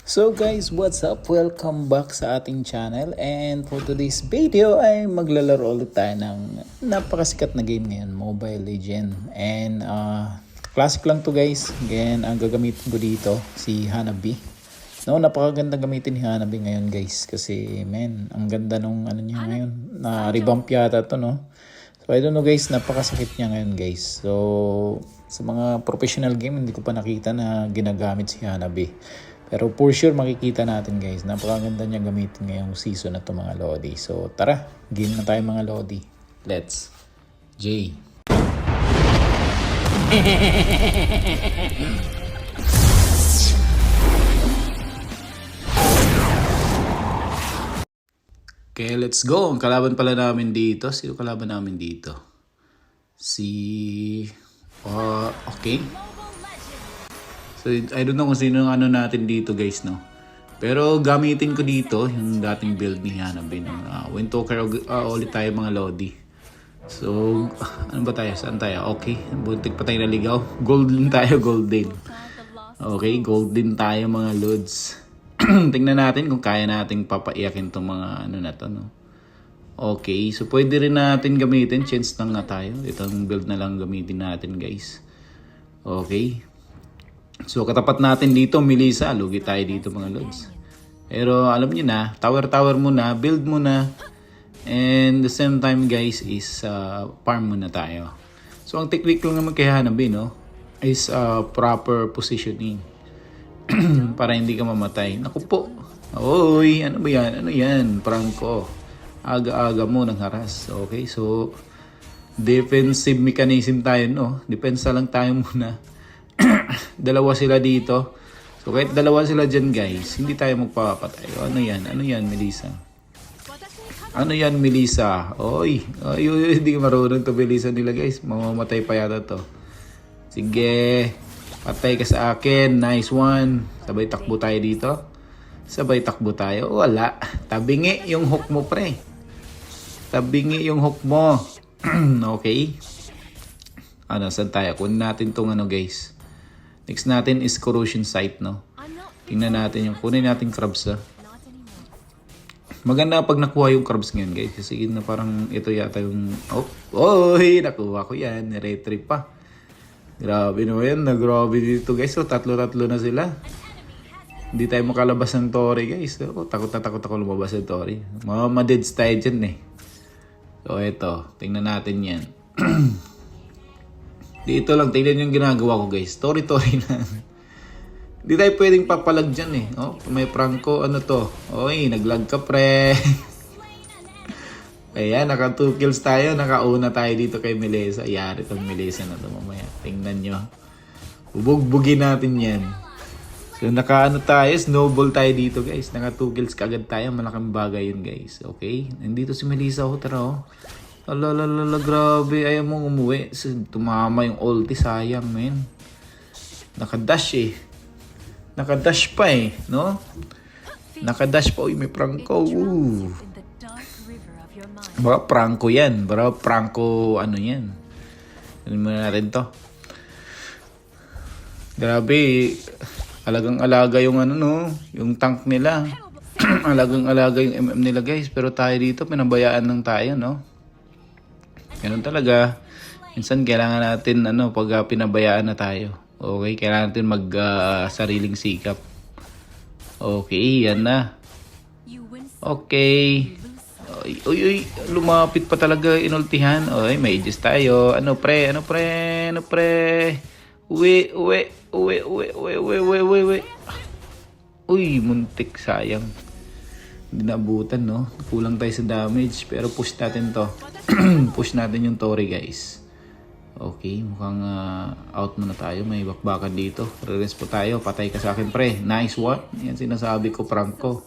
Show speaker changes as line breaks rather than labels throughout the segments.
So guys, what's up? Welcome back sa ating channel, and for today's video ay maglalaro ulit tayo ng napakasikat na game ngayon, Mobile Legends. And classic lang to guys. Again, ang gagamitin ko dito si Hanabi. No, napakaganda gamitin ni Hanabi ngayon guys, kasi men, ang ganda nung ano niya ngayon, na revamp yata to, no? So I don't know guys, napakasakit niya ngayon guys. So sa mga professional game, hindi ko pa nakita na ginagamit si Hanabi. Pero for sure makikita natin guys, napakaganda niya gamitin ngayong season na to mga Lodi. So tara, game na tayo mga Lodi. Let's J. Okay, let's go. Ang kalaban pala namin dito. Sino kalaban namin dito? Okay. So, I don't know kung sino ang ano natin dito guys, no? Pero gamitin ko dito yung dating build ni Hanabi. Windtalker ulit tayo mga Lodi. So, ano ba tayo? Saan tayo? Okay, buntik pa tayo naligaw. Golden tayo, golden. Okay, golden tayo mga Lods. Tingnan natin kung kaya nating papaiyakin itong mga ano na to, no? Okay, so pwede rin natin gamitin. Chance lang nga tayo. Itong build na lang gamitin natin guys. Okay. So katapat natin dito, Melissa. Lugi tayo dito mga Lods. Pero alam niyo na, tower muna, build muna. And the same time guys is farm muna tayo. So ang technique lang naman kay Hanabi, no, is proper positioning. Para hindi ka mamatay. Naku po. Oy, ano ba yan? Ano yan? Franco. Aga-aga mo ng haras. Okay, so defensive mechanism tayo, no? Depensa lang tayo muna. Dalawa sila dito. So kahit dalawa sila dyan guys, hindi tayo magpapatay. Ano yan? Ano yan, Melissa? Ano yan, Melissa? Oy, hindi ka marunong to Melissa nila guys. Mamamatay pa yata to. Sige, patay ka sa akin. Nice one. Sabay takbo tayo dito. Sabay takbo tayo. Wala. Tabingi yung hook mo, pre. Tabingi yung hook mo. Okay. Ano, saan tayo? Kunin natin tong ano guys. Next natin is corrosion site, no? Tingnan natin yung kunin natin crabs, ha? Maganda pag nakuha yung crabs ngayon, guys. Kasi na parang ito yata yung... Oy! Nakuha ko yan. Retrieve pa. Grabe naman yan. Grabe dito, guys. So, tatlo na sila. Hindi tayo makalabas ng Tori, guys. So, takot ako lumabas ng Tori. Mga madeds tayo dyan, eh. So, ito. Tingnan natin yan. Dito lang, tingnan yung ginagawa ko guys. Tori na. Hindi tayo pwedeng papalag dyan eh. Oh, may Franco, ano to? Oy, naglag ka pre. Ayan, naka 2 kills tayo. Nakauna tayo dito kay Melissa. Yari tong Melissa na to mamaya. Tingnan nyo. Bubugbugin natin yan. So naka ano tayo, snowball tayo dito guys. Naka 2 kills kagad tayo. Malaking bagay yun guys. Okay, nandito si Melissa. Oh, tara oh. Alalala, grabe. Ayaw mong umuwi. Tumama yung ulti. Sayang, men. Nakadash eh. Nakadash pa eh. No? Nakadash pa. Uy, may Franco. Baka Franco yan. Baka Franco ano yan. Ano muna natin to. Grabe. Alagang-alaga yung ano, no? Yung tank nila. Alagang-alaga yung MM nila, guys. Pero tayo dito, pinabayaan lang tayo, no? Ganun talaga. Minsan kailangan natin pag pinabayaan na tayo. Okay, kailangan natin mag sariling sikap. Okay, yan na. Okay. Uy, lumapit pa talaga inultihan. Oy, may adjust tayo. Ano pre? Uwi. Uy, muntik, sayang. Hindi naabutan, no? Kulang tayo sa damage. Pero push natin to. Push natin yung Tori, guys. Okay, mukhang out muna tayo. May bakbakan dito. Re-rest po tayo. Patay ka sa akin, pre. Nice one. Yan sinasabi ko, Franco.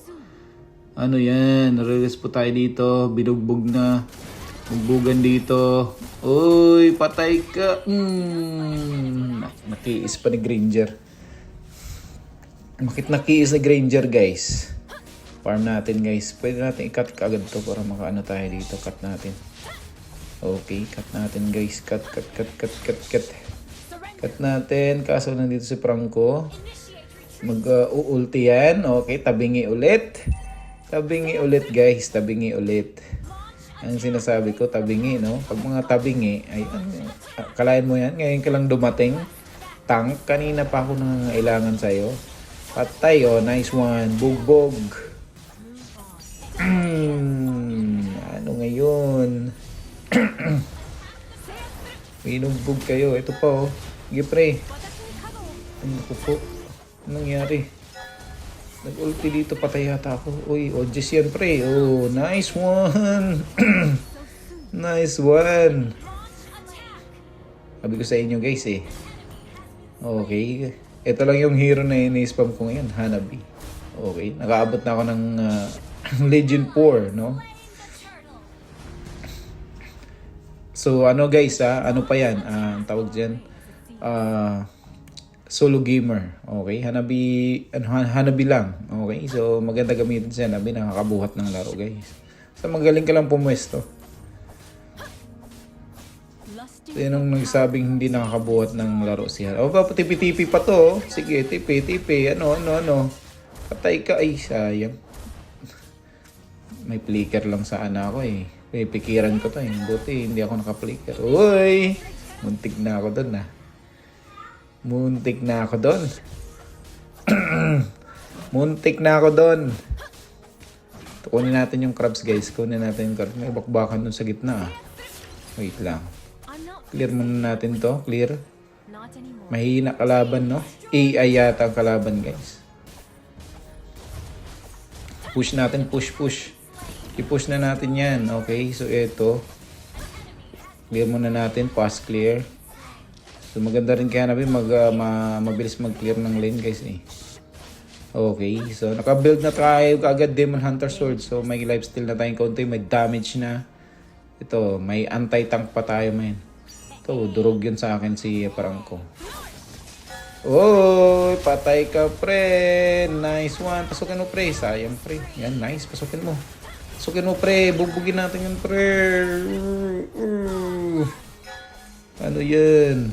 Ano yan? Re-rest po tayo dito. Binugbog na. Bugbugan dito. Uy, patay ka. Nakiis pa ni Granger. Bakit nakiis ni Granger, guys? Farm natin guys. Pwede natin i-cut agad to para makaano tayo dito. Cut natin. Okay, cut natin guys. Cut. Cut natin. Kaso nandito si Franco. Mag-ulti yan. Okay, tabingi ulit. Tabingi ulit guys, tabingi ulit. Ang sinasabi ko, tabingi, no? Pag mga tabingi, ay, kalain mo yan. Ngayon ka lang dumating. Tank, kanina pa ako nangangailangan sa'yo. Patay, oh, nice one. Bugbog. Ano ngayon? Inugbog kayo. Ito pa, oh. Sige, pre. Ano po? Anong nangyari? Nag-ulti dito, patay yata ako. Uy, Odges yan, pre. Oh, nice one. Nice one. Sabi ko sa inyo, guys, eh. Okay. Ito lang yung hero na ini-spam ko ngayon, Hanabi. Okay. Nakaabot na ako ng Legion 4, no? So, ano guys, ano pa yan? Ang tawag dyan, solo gamer. Okay, Hanabi lang. Okay, so maganda gamitin si Hanabi, nakakabuhat ng laro guys. So magaling ka lang pumwesto. So yun ang nagsabing hindi nakakabuhat ng laro si Hanabi. O, tipi-tipi pa to. Sige, tipi. Ano. Patay ka. Ay, sayang. May flicker lang sana ako eh. May pikiran ko to eh. Buti hindi ako naka-flicker. Uy! Muntik na ako dun ah. Muntik na ako doon. Kunin natin yung crabs guys. Kunin natin yung crabs. May bakbakan dun sa gitna. Wait lang. Clear muna natin to. Clear. Mahina kalaban, no? AI yata ang kalaban guys. Push natin. Push. I-push na natin yan. Okay. So ito. Clear muna natin. Pass clear. So maganda rin kaya namin mabilis mag-clear ng lane guys eh. Okay, so naka-build na tayo agad Demon Hunter Sword. So may lifesteal na tayong konti, may damage na. Ito, may anti-tank pa tayo man. Ito, durog yun sa akin si Franco. Oh, patay ka pre. Nice one. Pasukin mo pre. Sayang pre. Yan, nice. Pasukin mo pre. Bubugin natin yun pre. Ano yan?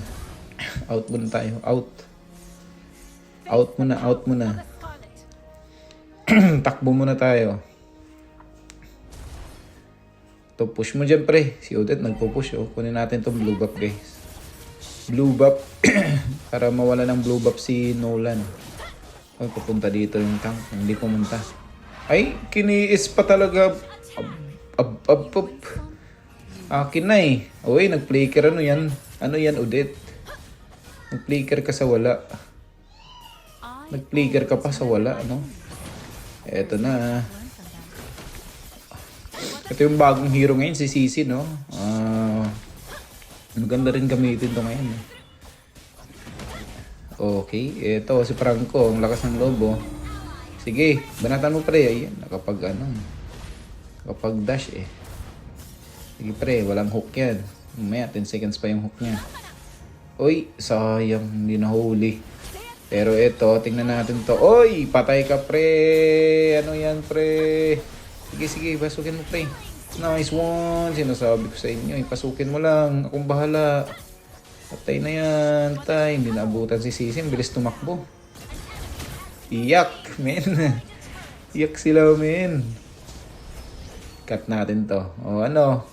Out muna tayo. Out muna. Takbo muna tayo. To push mo dyan pre. Si Odette nagpo-push oh. Kunin natin tong blue buff guys. Blue buff. Para mawala ng blue buff si Nolan. Ay, pupunta dito yung tank. Hindi pumunta. Ay, kiniis pa talaga. Akin na eh. Uy, nag-flicker. Ano yan? Ano yan, Odette? Nag-flicker ka sa wala. Nag-flicker ka pa sa wala, ano? Eto na. Ito yung bagong hero ngayon, si Sisi, no? Maganda rin gamitin to ngayon. Eh. Okay, eto si Franco, ang lakas ng lobo. Sige, banatan mo pre. Ayan, nakapag dash eh. Sige pre, walang hook yan. Mamaya 10 seconds pa yung hook niya. Uy, sayang, hindi nahuli. Pero ito, tingnan natin to. Uy, patay ka pre. Ano yan pre? Sige, pasukin mo pre. Nice one. Sinasabi ko sa inyo, ipasukin mo lang. Akong bahala. Patay na yan. Tay, hindi naabutan si Sisi. Bilis tumakbo. Iyak, men. Iyak sila, men. Cut natin to. O ano?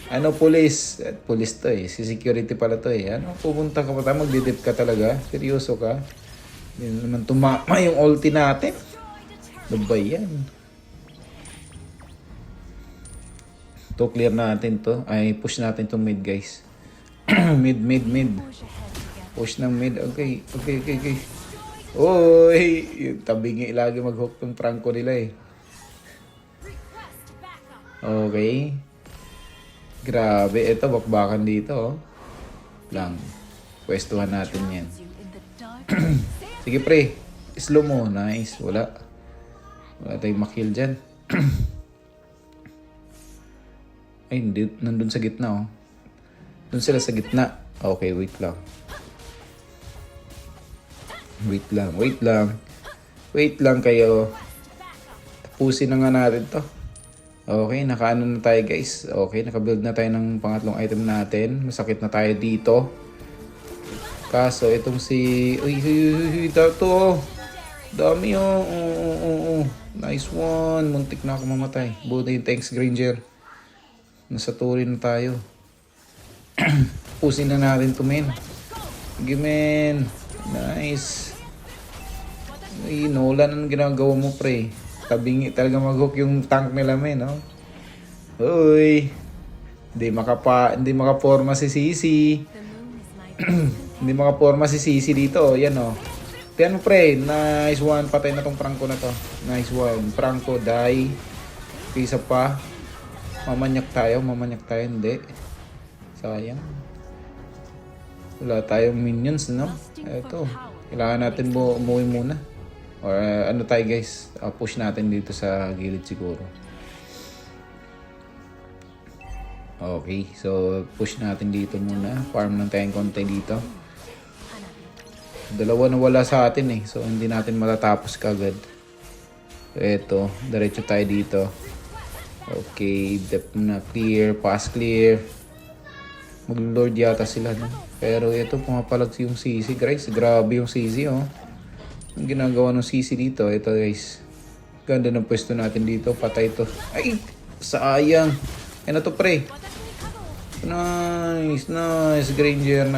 Ano, police? Police to eh. Si security pala to eh. Ano, pupunta ka pa tayo, magdidip ka talaga? Seryoso ka? Hindi naman tumama yung ulti natin. Ano ba yan? To clear natin to. Ay, push natin tong mid guys. mid. Push ng mid. Okay. Oy, yung tabingi lagi mag-hook tong Franco nila eh. Okay. Grabe, ito bakbakan dito oh. Lang. Pwestuhan natin yan. Sige pre, slow mo. Nice, wala tayong makill dyan. Ay, hindi, nandun sa gitna oh. Doon sila sa gitna. Okay, wait lang kayo. Tapusin na nga natin to. Okay, nakaano na tayo guys. Okay, nakabuild na tayo ng pangatlong item natin. Masakit na tayo dito. Kaso itong si... Uy, ito. Dami oh. Nice one. Muntik na ako mamatay. Buti yung thanks Granger. Nasa tuloy na tayo. Pusin na natin to men. Sige men. Nice. Ay, Nolan, anong ginagawa mo pre? Tabingi talaga mag-hook yung tank nila men, no? Uy. Hindi makaporma si Sisi. Hindi makaporma si Sisi dito. Yan oh. Tiyan mo pre. Nice one. Patay na tong Franco na to. Nice one. Franco die. Isa pa. Mamanyak tayo. Hindi. Sayang. Wala tayong minions, no? Eto. Kailangan natin umuwi muna. Or ano tayo guys. Push natin dito sa gilid siguro. Okay, so push natin dito muna. Farm lang tayong konti dito. Dalawa na wala sa atin eh. So hindi natin matatapos kagad. So eto, diretso tayo dito. Okay, depth na clear, pass clear. Mag-lord yata sila no. Pero ito pumapalag yung CC guys. Grabe yung CC oh. Ang ginagawa ng CC dito, ito guys. Ganda ng pwesto natin dito. Patay to. Ay, sayang. Ano to pre? Nice Granger.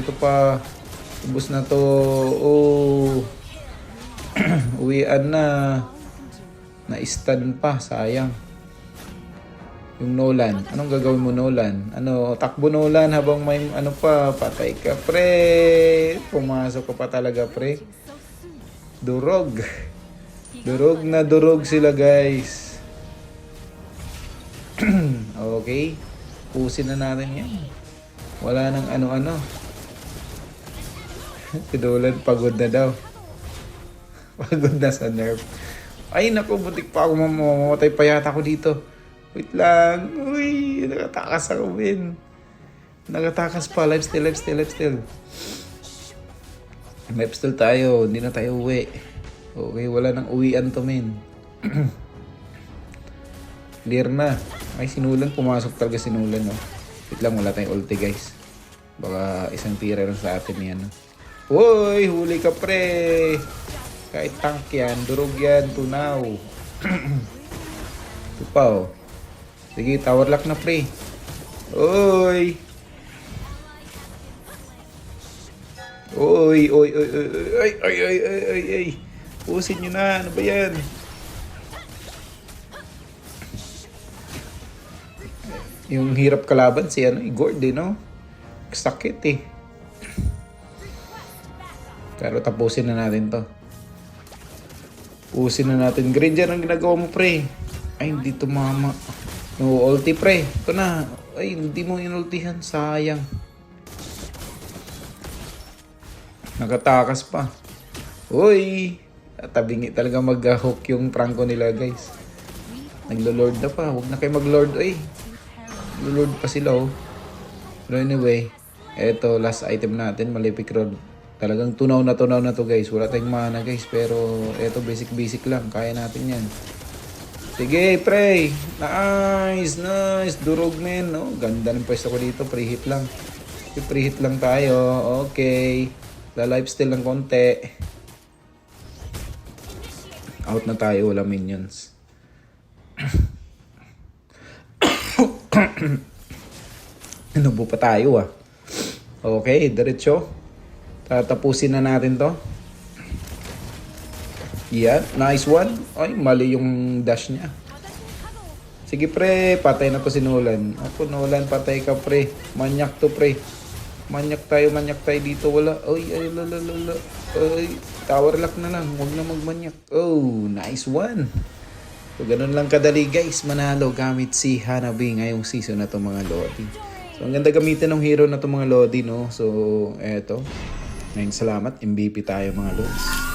Ito pa. Ubus na to. Oh. Uwian na. Na-stun pa. Sayang. Yung Nolan. Anong gagawin mo Nolan? Takbo Nolan habang may ano pa. Patay ka pre. Pumasok ka pa talaga pre. Durog sila guys. Okay. Pusin na natin yan. Wala nang ano-ano. Pidulan pagod na daw. Pagod na sa nerve. Ay naku, butik pa ako mamamatay pa yata ako dito. Wait lang. Uy, nakatakas ako men. Nakatakas pa. Lifesteal. Lifesteal tayo. Hindi na tayo uwi. Okay, wala nang uwian to men. Clear na. Ay, sinulan. Pumasok talaga sinulan, no? Wait lang, wala tayong ulti, guys. Baka isang tira lang sa atin yan, no? Uy, huli ka, pre! Kahit tank yan, durog yan, tunaw. Ito pa, oh. Sige, tower lock na, pre. Uy! Ay. Pusin nyo na, ano ba yan? Yung hirap kalaban si Gord eh, no? Sakit eh. Pero tapusin na natin to. Pusin na natin. Granger, ang ginagawa mo pre? Ay, hindi tumama. No, ulti pre. Ito na. Ay, hindi mo inultihan. Sayang. Nakatakas pa. Uy! Tabingi talaga mag-hook yung Franco nila guys. Naglo-lord na pa. Huwag na kayo mag-lord. Uy! Lord pa sila oh. Pero anyway, eto last item natin, Malefic Rod. Talagang tunaw na to guys. Wala tayong mana guys, pero eto basic lang. Kaya natin yan. Sige, pre. Nice. Durog men, no? Ganda ng pwesto ko dito. Preheat lang. Preheat lang tayo. Okay. La-lifesteal ng konti. Out na tayo. Wala minions. Inubo pa tayo ah. Okay, diretso. Tatapusin na natin to. Yeah, nice one. Ay, mali yung dash niya. Sige pre, patay na to si Nolan. Ako Nolan, patay ka pre. Manyak to pre. Manyak tayo dito. Wala. Ay, lalala. Ay, tower lock na lang. Huwag na magmanyak. Oh, nice one. So, ganun lang kadali guys, manalo gamit si Hanabi ngayong season na to mga Lodi. So, ang ganda gamitin ng hero na to mga Lodi, no? So, eto. Ngayon, salamat. MVP tayo mga Lods.